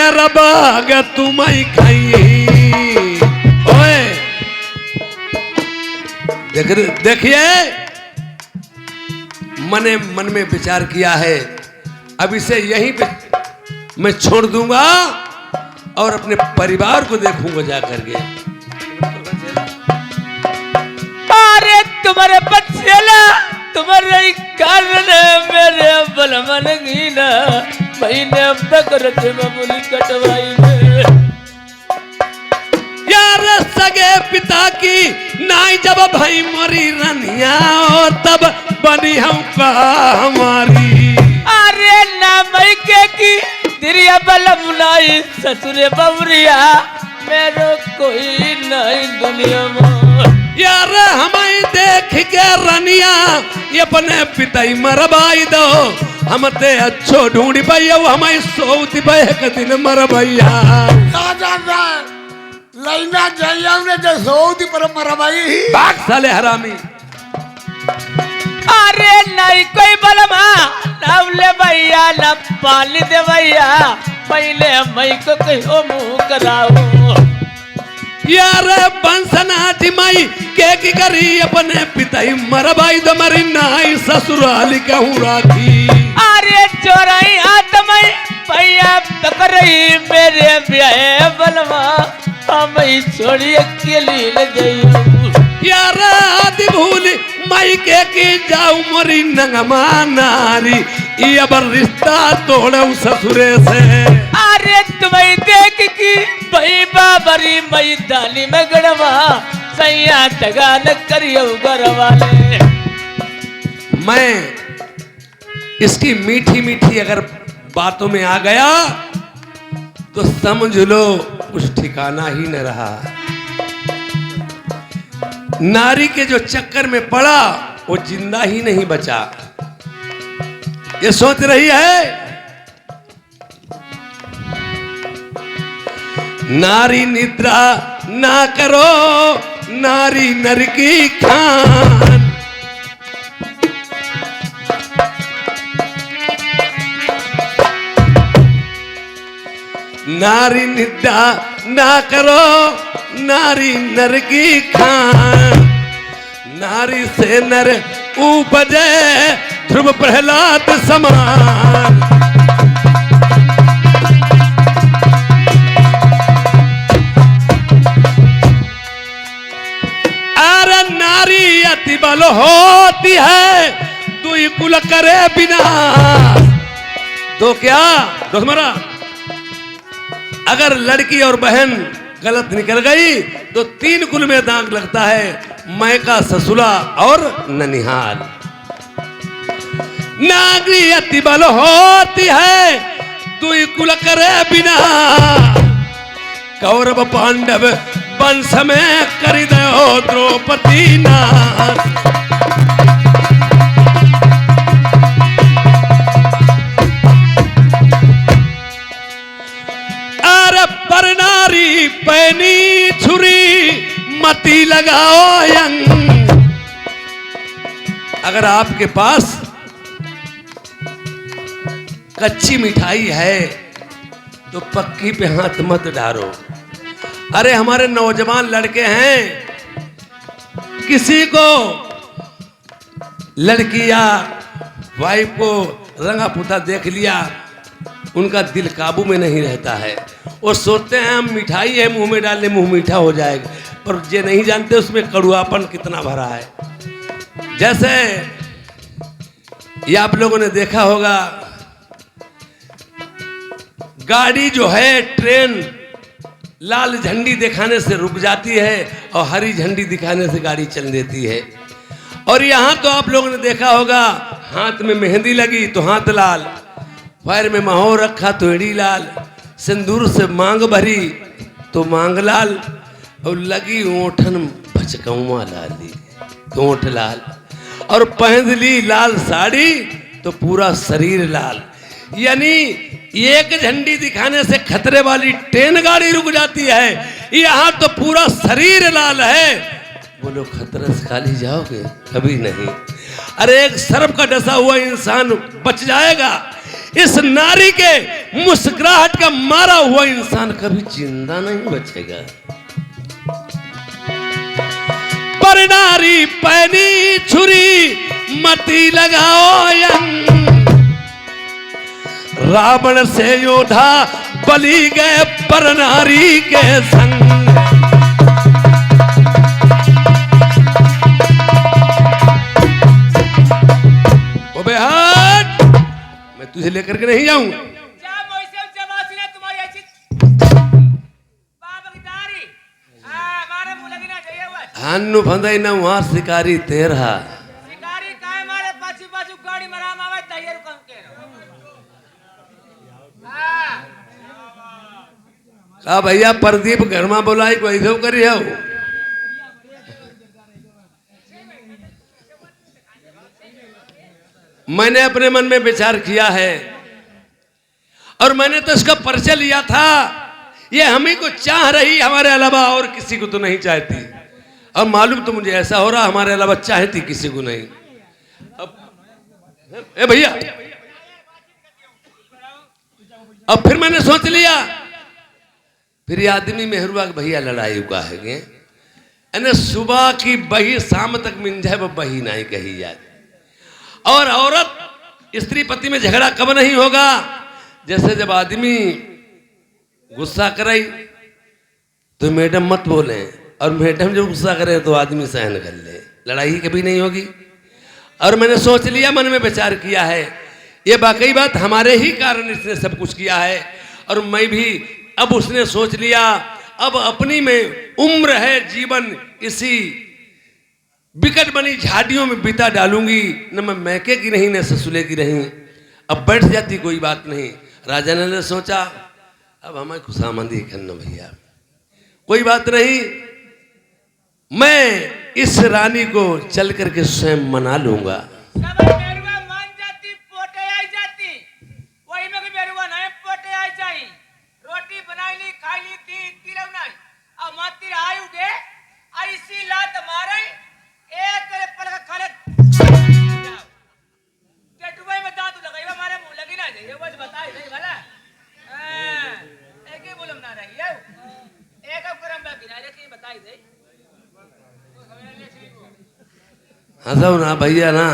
मेरा बाग तुम्हें खाई। ओए देखिए, मैंने मन में विचार किया है, अब इसे यहीं पे मैं छोड़ दूंगा और अपने परिवार को देखूंगा जाकर के। अरे तुम्हारे बच्चेला तुम्हारे कारण मेरे बलमन गीना महीने बकर थे मामूली कटवाई में। यार सगे पिता की नाई जब भाई मरी रनिया तब बनी हम हमारी। अरे ना मई के की दिरिया बलमुनाई ससुरे बबरिया मेरो कोई नहीं दुनिया में। यार हमें देख के रनिया ये अपने पिताई मरबाई दो, हम ते अच्छो ढूंढ पाइयो हमें सोती पे एक दिन मर भैया। लाइना जाइए हमने जो सोती पर मरवाई भाग साले हरामी। अरे नहीं कोई बलमा नावले भैया न पाली दे भैया पहले मई को कहो मुँह कराओ। यार बंसना जिमाई के की करी अपने पिताई मरबाई दो मरी नाई ससुराली कहूँ राखी। अरे चोराई आत्माई भैया पकड़ई मेरे ब्याह बलमा हम छोड़ी अकेली ले गई। यार आदि भूल माई के की जाऊ मोरी नंगमा नारी ये अब रिश्ता तोड़ो ससुरे से। अरे तुम्हें देख की भाई बाबरी मई डाली में गड़वा सैया टगा न करियो गरवाले। मैं इसकी मीठी मीठी अगर बातों में आ गया तो समझ लो कुछ ठिकाना ही न रहा। नारी के जो चक्कर में पड़ा वो जिंदा ही नहीं बचा। ये सोच रही है नारी निद्रा ना करो नारी नर की खान। नारी निद्रा ना करो नारी नर की खान। नारी से नर उपजे ध्रुव प्रहलाद समान। अरे नारी अति बल होती है दुई कुल करे बिना। तो क्या दोस्त मेरा, अगर लड़की और बहन गलत निकल गई तो 3 कुल में दाग लगता है, मैका ससुरा और ननिहाल। नागरी अति बल होती है दुई कुल करे बिना। कौरव पांडव वंश में कर दो द्रौपदी नाश। अरे पर नारी पैनी छुरी मती लगाओ यंग। अगर आपके पास कच्ची मिठाई है तो पक्की पे हाथ मत डालो। अरे हमारे नौजवान लड़के हैं, किसी को लड़की या वाइफ को रंगा पुता देख लिया उनका दिल काबू में नहीं रहता है। वो सोचते हैं हम मिठाई है मुंह में डालने मुंह मीठा हो जाएगा, पर ये नहीं जानते उसमें कड़ुआपन कितना भरा है। जैसे ये आप लोगों ने देखा होगा, गाड़ी जो है ट्रेन लाल झंडी दिखाने से रुक जाती है और हरी झंडी दिखाने से गाड़ी चल देती है। और यहाँ तो आप लोगों ने देखा होगा, हाथ में मेहंदी लगी तो हाथ लाल, पैर में महोर रखा तो एड़ी लाल, सिंदूर से मांग भरी तो मांग लाल, और लगी ओठन भचकौआ लाली तो ओठ लाल, और पहन ली लाल साड़ी तो पूरा शरीर लाल। यानी एक झंडी दिखाने से खतरे वाली ट्रेन गाड़ी रुक जाती है, यहाँ तो पूरा शरीर लाल है। बोलो खतरे से खाली जाओगे? कभी नहीं। अरे एक सर्प का डसा हुआ इंसान बच जाएगा, इस नारी के मुस्कुराहट का मारा हुआ इंसान कभी जिंदा नहीं बचेगा। पर नारी पैनी छुरी मती लगाओ यंग, रावण से योद्धा बलि गए पर नारी के संग। ओ बेहद, मैं तुझे लेकर के नहीं जाऊंगा। हानु फंदाई ना वहां शिकारी तेरा का भैया प्रदीप घर में बोलाई कोई ऐसा करी है। मैंने अपने मन में विचार किया है और मैंने तो इसका परिचय लिया था, ये हमें को चाह रही, हमारे अलावा और किसी को तो नहीं चाहती। अब मालूम तो मुझे ऐसा हो रहा हमारे अलावा चाहती किसी को नहीं। अब ए भैया, अब फिर मैंने सोच लिया, फिर ये आदमी मेहरुआ के भैया लड़ाई का है, सुबह की बही शाम तक मिंजे वो बही नहीं कही जाए। और औरत स्त्री पति में झगड़ा कब नहीं होगा, जैसे जब आदमी गुस्सा करे तो मैडम मत बोले, और मैडम जब गुस्सा करे तो आदमी सहन कर ले, लड़ाई कभी नहीं होगी। और मैंने सोच लिया, मन में विचार किया है, ये वाकई बात हमारे ही कारण इसने सब कुछ किया है। और मैं भी, अब उसने सोच लिया, अब अपनी में उम्र है, जीवन इसी बिकट बनी झाड़ियों में बिता डालूंगी, न मैं मैके की नहीं न ससुले की नहीं। अब बैठ जाती कोई बात नहीं। राजा ने सोचा अब हमें खुशामंदी करना भैया, कोई बात नहीं, मैं इस रानी को चल करके स्वयं मना लूंगा। हंसो ना भैया ना,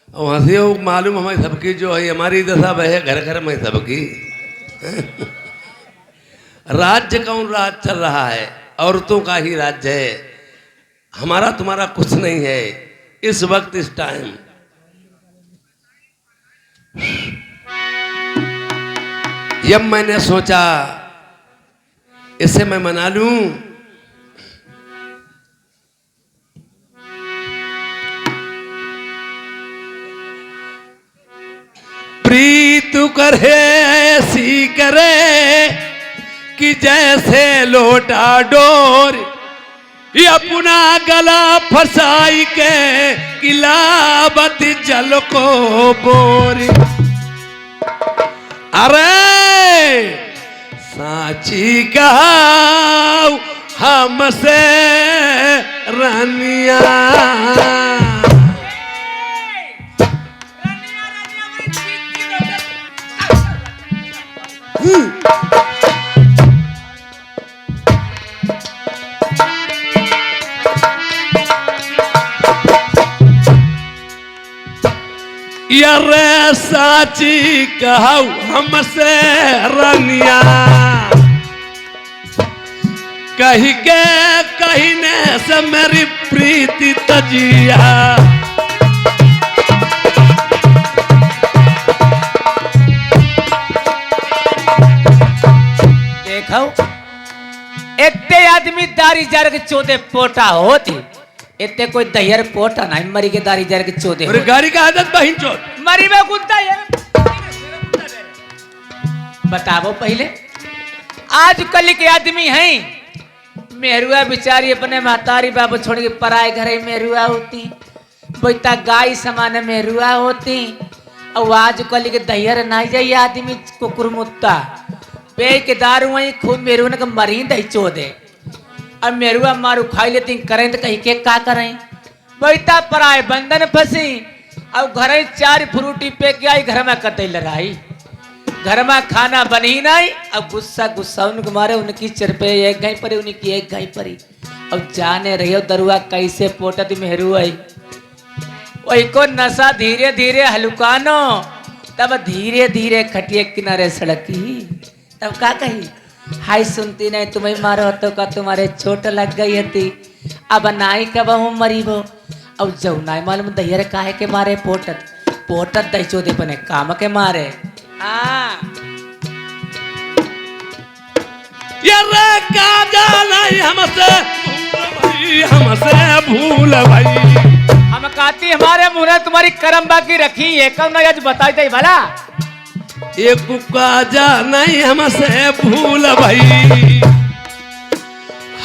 और हंसी हो, मालूम हमें सबकी जो है हमारी दशा वह है घर घर में सबकी। राज्य कौन राज चल रहा है, औरतों का ही राज्य है, हमारा तुम्हारा कुछ नहीं है इस वक्त इस टाइम। जब मैंने सोचा इसे मैं मना लूं, प्रीत करे ऐसी करे कि जैसे लोटा डोर, ये अपना गला फसाई के किलावत जल को बोरी। अरे साची कहा हमसे रानिया, यारे साची कहू हमसे रानिया, कही के कहने से मेरी प्रीति तजिया। देखो इतने आदमी दारी जार के चौदह पोटा होती, इतने कोई दहियर पोटा नहीं मरी के दारी जार के चौदह। अरे गाड़ी का आदत बहिन चोट मरी में कुत्ता है। बताओ पहले, आज कल के आदमी हैं, मेहरुआ बिचारी अपने महतारी बाबू छोड़ के पराए घरे मेहरुआ होती, बोता गाय समान मेहरुआ होती। और आज कल के दहियर नहीं जाइए आदमी कुकुर मुत्ता पे के दारू वही खूब मेहरुआ ने मरी दही चो दे। अब मेहरुआ मारू खाई लेती करें तो कहीं के का करें, बोता पराए बंधन फंसी। अब घर ही 4 फ्रूटी पे के आई, घर में कतई लड़ाई, घर में खाना बनी नहीं। अब गुस्सा गुस्सा उनको मारे, उनकी चरपे एक घाई परी, उनकी एक घाई परी। अब जाने रही हो दरुआ कैसे पोटत मेहरू आई, वही को नशा धीरे धीरे हलुकानो, तब धीरे धीरे खटिए किनारे सड़की। तब का कही, हाय सुनती नहीं तुम्हें मारो तो का तुम्हारे चोट लग गई थी, अब नाई कब हूँ मरीबो। अब जब नाई मालूम दहियर काहे के मारे पोटत, पोटत दही चोदे बने काम के मारे। हाँ यारे काजा नहीं हमसे भूल भाई, हम कहती हमारे मुंह ने तुम्हारी करम बाकी रखी है, कब ना आज बताई दे भला। एक काजा नहीं हमसे भूल भाई,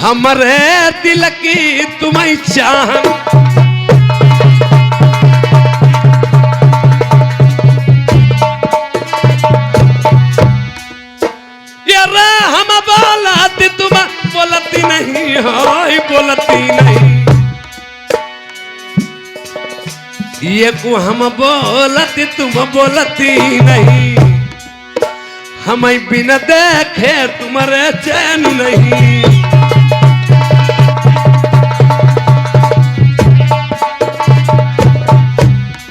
हमरे दिल की तुम्हें चाह। हम बोलती तुम बोलती नहीं हो, बोलती नहीं। ये को हम बोलती तुम बोलती नहीं, हमें बिना देखे तुम्हारे चैन नहीं।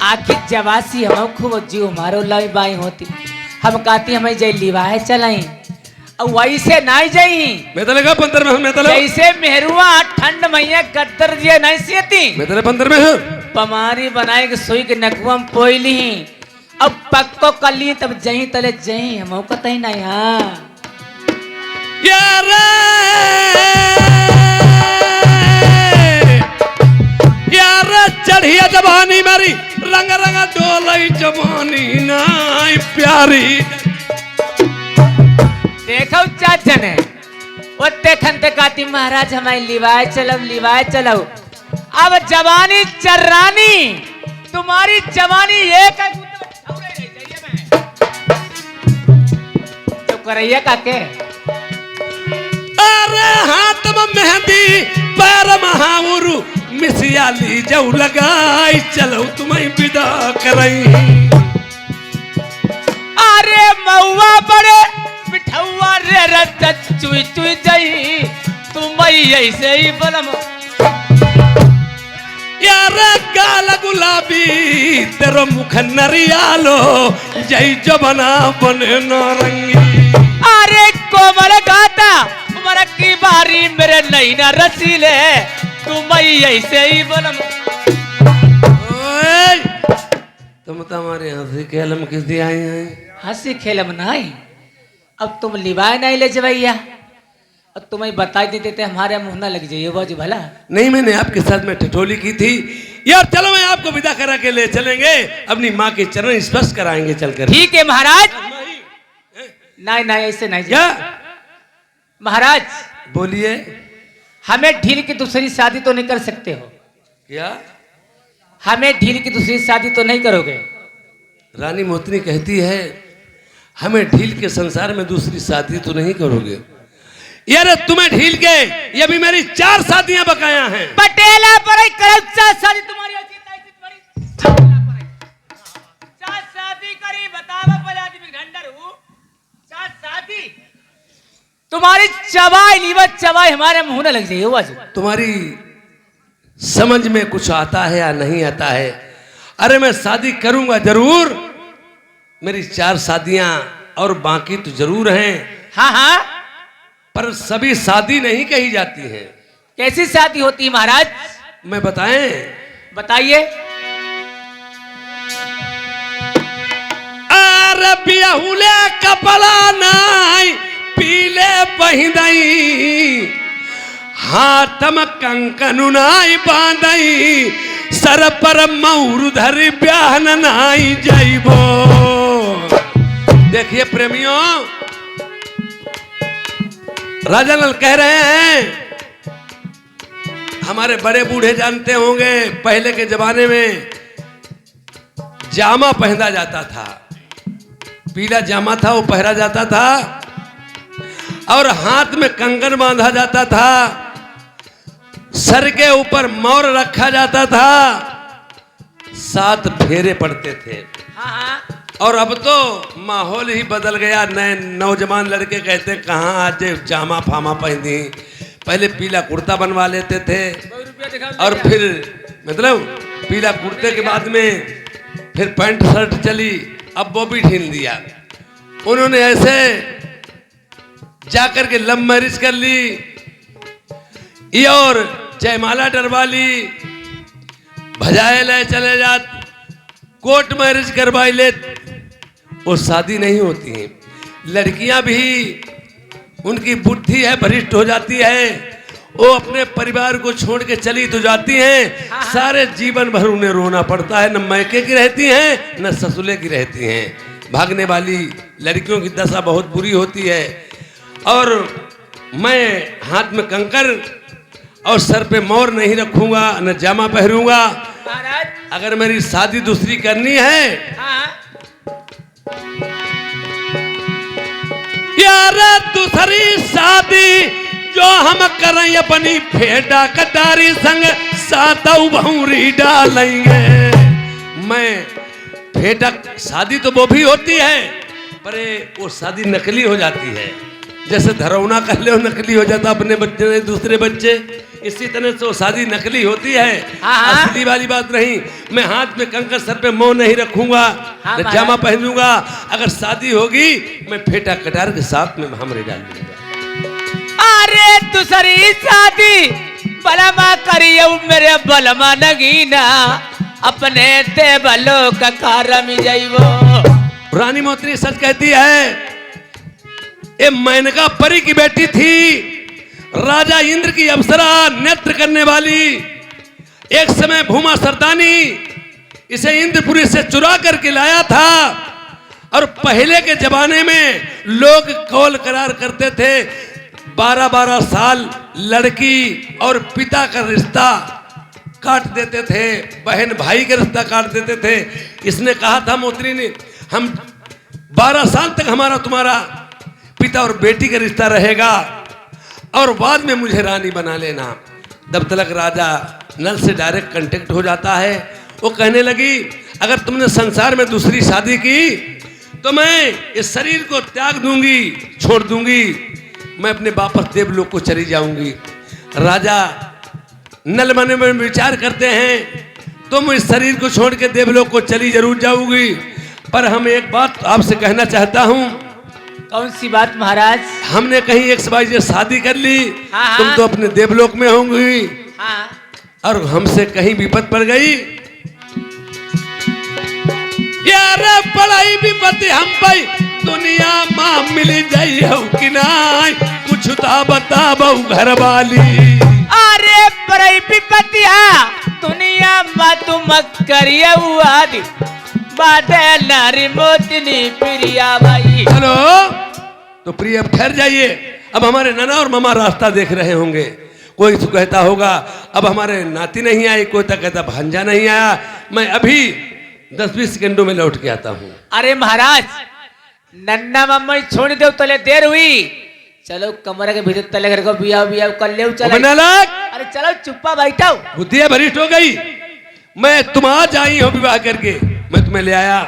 आखिर जवासी हम खूब जीव मारो लाई बाई होती, हम कहती हमें जय लिवाए चलाई, वैसे नहीं जाई मैं तो लगा पंतर में, मैं तो जैसे मेहरुआ ठंड मैया गद्दर दिए नहीं सीती, मैं तेरे पंतर में हूँ। पमारी बनाए के सोई के नकुम पोईली, अब पक्को कर ली तब जही तले जही हम कतई नहीं। हाँ यार चढ़िया जवानी मेरी रंग रंग डोलई जवानी नाई प्यारी। देखो चाचन है वो देखन ते काती महाराज हमारी लिवाए चलो। अब जवानी चर्रानी तुम्हारी जवानी एक चुप करैया काके। अरे हाथ में मेहंदी पैर महाउरु मिसियाली जऊ लगाई, चलो तुम्हें विदा करई। अरे मऊआ बड़े पिठौआ रे रत चुई चुई जई, तुम ऐसे ही बलम। यार गाल गुलाबी तेरो मुख नरियालो, जई जबना बने नारंगी। अरे कोमल गाता उमर की बारी मेरे नैना रसीले, तुम ऐसे ही बलम। तुम तो हमारे हंसी खेलम किस दिए आए हैं? हंसी खेलम नहीं, अब तुम लिवाए नहीं ले जवैया, और तुम्हें बता देते थे हमारे मुंह ना लग जाइए बाजू भला। नहीं, मैंने आपके साथ में ठिठोली की थी यार। चलो मैं आपको विदा करा के ले चलेंगे, अपनी माँ के चरण स्पर्श कराएंगे चलकर। ठीक है महाराज। नहीं नहीं ऐसे नहीं क्या महाराज, बोलिए। हमें ढील की दूसरी शादी तो नहीं कर सकते हो क्या? हमें ढील की दूसरी शादी तो नहीं करोगे? रानी मोतनी कहती है हमें ढील के संसार में दूसरी शादी तो नहीं करोगे। यार तुम्हें ढील के ये भी मेरी 4 शादियां बकाया हैं। पटेला पर शादी तुम्हारी होती है, 4 शादी करी बतावा पहले आदमी ढंडर हूँ। 4 शादी तुम्हारी चबाई लीवर चबाई हमारे मुंह न लग जाइए बाजू। तुम्हारी समझ में कुछ आता है या नहीं आता है? अरे मैं शादी करूंगा जरूर, मेरी 4 शादियां और बाकी तो जरूर हैं। हाँ हाँ, पर सभी शादी नहीं कही जाती है। कैसी शादी होती है महाराज? मैं बताएं? बताइए। अरे बियाहुले कपड़ा नाई पीले पहिंदई, हाथम कंकनु नाई बांधई, सर पर मऊर धरी ब्याहन नाई जाइबो। देखिए प्रेमियों, राजा लाल कह रहे हैं, हमारे बड़े बूढ़े जानते होंगे पहले के जमाने में जामा पहना जाता था, पीला जामा था वो पहना जाता था, और हाथ में कंगन बांधा जाता था, सर के ऊपर मोर रखा जाता था, 7 फेरे पड़ते थे। हाँ हाँ और अब तो माहौल ही बदल गया। नए नौजवान लड़के कहते कहाँ आज जामा फामा पहनी, पहले पीला कुर्ता बनवा लेते थे और फिर मतलब पीला कुर्ते के बाद में फिर पैंट शर्ट चली, अब वो भी ढील दिया। उन्होंने ऐसे जाकर के लव मैरिज कर ली, ये और जयमाला डरवा ली, भजाए ले चले जात, कोर्ट मैरिज करवाई ले, वो शादी नहीं होती है। लड़कियां भी उनकी बुद्धि है भ्रष्ट हो जाती है, वो अपने परिवार को छोड़ के चली तो जाती हैं, सारे जीवन भर उन्हें रोना पड़ता है। न मैके की रहती हैं न ससुरे की रहती हैं। भागने वाली लड़कियों की दशा बहुत बुरी होती है। और मैं हाथ में कंकर और सर पे मोर नहीं रखूंगा, न जामा पहनूंगा। महाराज अगर मेरी शादी दूसरी करनी है, हाँ यार दूसरी शादी जो हम करें अपनी फेडा कटारी संग सातौ भौरी डालेंगे। मैं फेडा शादी तो वो भी होती है पर वो शादी नकली हो जाती है। जैसे धरौना कर ले नकली हो जाता अपने बच्चे नहीं दूसरे बच्चे, इसी तरह से वो शादी नकली होती है, असली वाली बात नहीं। मैं हाथ में कंकर सर पे मोह नहीं रखूंगा, न जामा पहनूंगा। अगर शादी होगी मैं फेटा कटार के साथ में हमरे डाल दूंगा। अरे दूसरी शादी बलमा करियो मेरे बलमा नगीना, अपने ते बलो का कारम जाइबो। रानी मोत्री सच कहती है। ये मेनका परी की बेटी थी, राजा इंद्र की अप्सरा, नृत्य करने वाली। एक समय भूमा सरदानी इसे इंद्रपुरी से चुरा करके लाया था। और पहले के जमाने में लोग कौल करार करते थे, 12-12 साल लड़की और पिता का रिश्ता काट देते थे, बहन भाई का रिश्ता काट देते थे। इसने कहा था मोत्री ने, हम 12 साल तक हमारा तुम्हारा पिता और बेटी का रिश्ता रहेगा और बाद में मुझे रानी बना लेना। तब तक राजा नल से डायरेक्ट कांटेक्ट हो जाता है। वो कहने लगी अगर तुमने संसार में दूसरी शादी की तो मैं इस शरीर को त्याग दूंगी, छोड़ दूंगी, मैं अपने वापस देवलोक को चली जाऊंगी। राजा नल मन में विचार करते हैं तुम इस शरीर को छोड़ के देवलोक को चली जरूर जाऊंगी, पर हम एक बात आपसे कहना चाहता हूं। कौन सी बात महाराज? हमने कहीं एक से शादी कर ली, हाँ, तुम तो अपने देवलोक में होंगी, हाँ और हमसे कहीं विपत पड़ गई, यार पढ़ाई विपत्ति हम पाई दुनिया माँ मिल जाई हो कि नाई, कुछ तो बताबो घर वाली। अरे पढ़ाई विपत्तिया दुनिया माँ तुम करिए आदि बाटे नारी मोतनी प्रिया भाई। हेलो तो प्रिय अब ठहर जाइए, अब हमारे नाना और मामा रास्ता देख रहे होंगे। कोई तो कहता होगा अब हमारे नाती नहीं आई, कोई तो कहता भांजा नहीं आया। मैं अभी 10-20 सेकंडों में लौट के आता हूँ। अरे महाराज नन्ना मम्मा छोड़ दो, तले देर हुई, चलो कमरे के भीतर तले घर को बिया बिया कर ले चलो। अरे चलो चुप्पा बैठो, बुद्धि भ्रष्ट हो गई। मैं तुम आज आई हो विवाह करके, मैं तुम्हें ले आया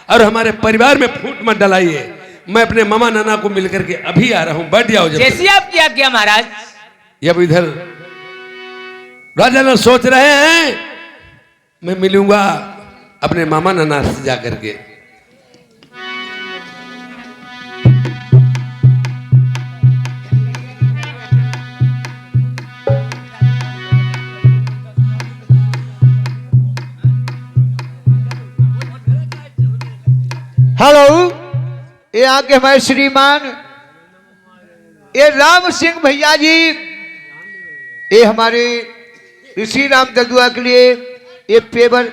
और हमारे परिवार में फूट मत डलाइए। मैं अपने मामा नाना को मिलकर के अभी आ रहा हूँ, बैठ जाओ। जैसी आपकी आज्ञा महाराज। अब इधर राजा ना सोच रहे हैं मैं मिलूंगा अपने मामा नाना से जाकर के। हेलो, ये आगे हमारे श्रीमान ये राम सिंह भैया जी, ये हमारे ऋषि राम दलुआ के लिए ये पेपर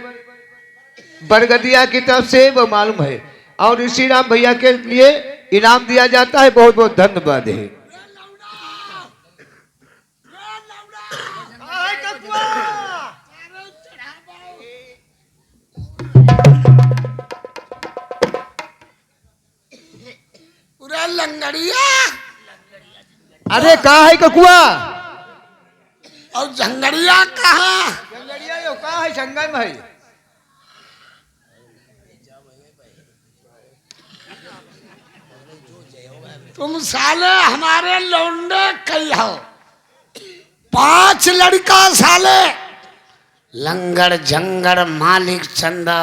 बरगदिया की तरफ से वो मालूम है, और ऋषि राम भैया के लिए इनाम दिया जाता है। बहुत बहुत धन्यवाद है। पूरा लंगड़िया अरे कहाँ है ककुआ? और झंगड़िया कहाँ? जंगड़िया यो कहाँ है? संगम है। तुम साले हमारे लौंडे कई हो। 5 लड़का साले लंगड़ जंगड़ मालिक चंदा।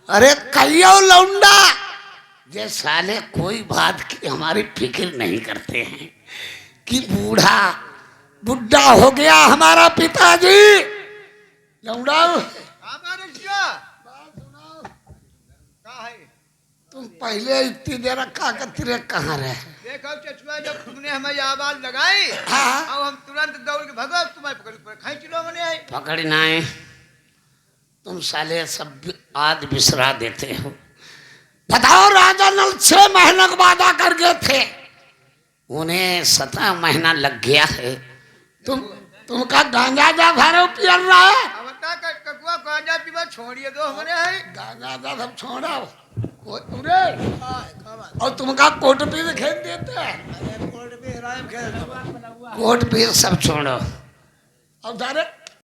अरे कईयो लौंडा ये साले कोई बात की हमारी फिक्र नहीं करते हैं कि बुढ़ा हो गया हमारा पिताजी। लौंडा तुम पहले इतनी देर काकतिरे कहाँ रहे? देखो चचुआ, जब तुमने हमें आवाज लगाई, हाँ। अब हम तुरंत दौड़ के भगो, तुम्हारे पकड़ खींच लो मैंने आई। पकड़ना है तुम साले सब आज बिसरा देते हो। बताओ राजा नल 6 महीने का वादा कर गए थे, उन्हें 17 महीना लग गया है। तुमका गांजा जा घरों पियल रहा है। अब बता ककुआ गांजा पीवा छोड़िए दो हमने आई। गांजा जा सब छोड़ा और तुमका कोट पीस खेल देते हैं। कोट पीस सब छोड़ो और